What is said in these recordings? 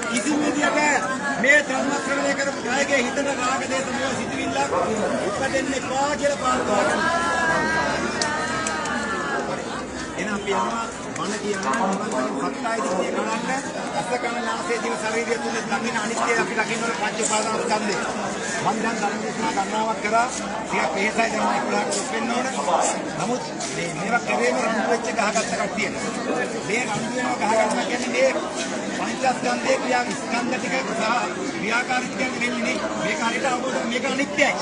किसी मीडिया पे मैं धर्म श्रवण कर गायके हितන රාග දේශ මොහ සිටවිල්ලක් උපදින්නේ පා කියලා පාර්ථනා එනම් අපි යනවා මන කියනවා සත්‍යයි දිනේ කරන්න අස කන නාසයේ දිව ශරීරය තුල දකින්න අනිත්‍ය අපි දකින්න ඕන පංච උපාදාන ස්කන්ධේ මම දැන් ධර්ම දේශනා ගන්නවක් කරා ටිකක් වෙහෙසයි දැන් මම 11ට වෙන්න ඕන නමුත් මේවා කරේම රණ්ඩු වෙච්ච ගහගත්ත කට්ටිය මේ රණ්ඩු වෙනවා ගහගන්නවා කියන්නේ මේ පංචස්කන්ධේ ක්‍රියා ස්කන්ධ ටික සහ ක්‍රියාකාරීත්වයෙන් වෙන්නේ මේක හරියට අවබෝධ මේක අනිත්‍යයි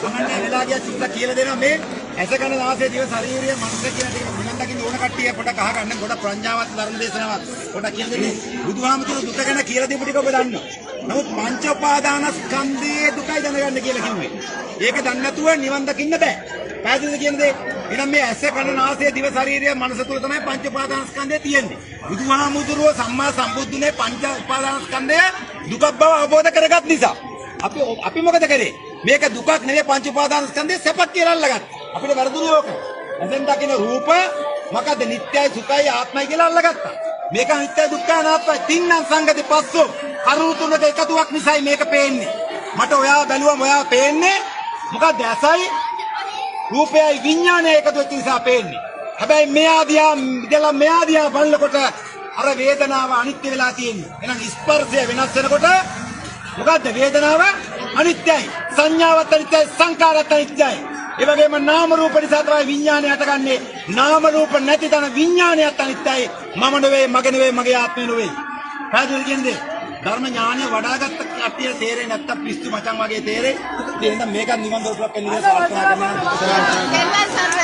මොනන්නේ වෙලා ගියා චුට්ටක් කියලා දෙනවා මේ ඇස කන නාසය දිව ශරීරය මනස කියන දේ නිවන් දකින්න ඕන කට්ටිය පොඩ කහ ගන්න පොඩ ප්‍රඥාවත් ධර්ම දේශනාවක් පොඩ කියලා දෙන්නේ බුදුහාමුදුරු දුක ගැන කියලා දීපු ටික ඔබ දන්නවා නමුත් පංච උපාදානස්කන්ධයේ දුකයි දැනගන්න කියලා කිව්වේ ඒක දන්නේ නැතුව නිවන් දකින්න බෑ පැහැදිලිද කියන දේ එහෙනම් මේ ඇස කන නාසය දිව ශරීරය මනස තුල තමයි පංච උපාදානස්කන්ධය තියෙන්නේ බුදුහාමුදුරුවෝ සම්මා සම්බුද්ධුනේ පංච උපාදානස්කන්ධය දුක බව අවබෝධ කරගත් නිසා අපි මොකද කරේ මේක දුකක් නෙවෙයි පංච උපාදානස්කන්ධය සැපක් කියලා අල්ලගත්තා අපිට වැරදුනේ ඕක. ඇසෙන් දකින්න රූප මොකද නිට්ටයයි සුඛයි ආත්මයි කියලා අල්ලගත්තා. මේක නිට්ටය දුක්ඛ අනාත්මයි. තින්නම් සංගති පස්සෝ. කරුණු තුනක එකතුවක් නිසායි මේක පේන්නේ. මට ඔයා බැලුවම ඔයා පේන්නේ මොකද ඇසයි රූපයයි විඥානයයි එකතු වෙච්ච නිසා පේන්නේ. හැබැයි මෙයා දිහා බලනකොට අර වේදනාව අනිත්‍ය වෙලා තියෙන්නේ. එහෙනම් ස්පර්ශය වෙනස් වෙනකොට මොකද්ද වේදනාව අනිත්‍යයි. සංඥාවත් අනිත්‍යයි සංකාරات අනිත්‍යයි. ඒ වගේම නාම රූප නිසා තමයි විඥානය හටගන්නේ. නාම රූප නැති තන විඥානයත් අනිත්‍යයි. මම නෙවෙයි, මගේ නෙවෙයි, මගේ ආත්මය නෙවෙයි. පැහැදිලි කියන්නේ ධර්ම ඥානය වඩාගත්ත කට්ටිය තේරෙන්නේ නැත්තම් පිස්සු මචං වගේ තේරෙයි. එහෙනම් මේක නිවන් දොරටුවක් වෙන්න ඉන්න ප්‍රාර්ථනා කරනවා.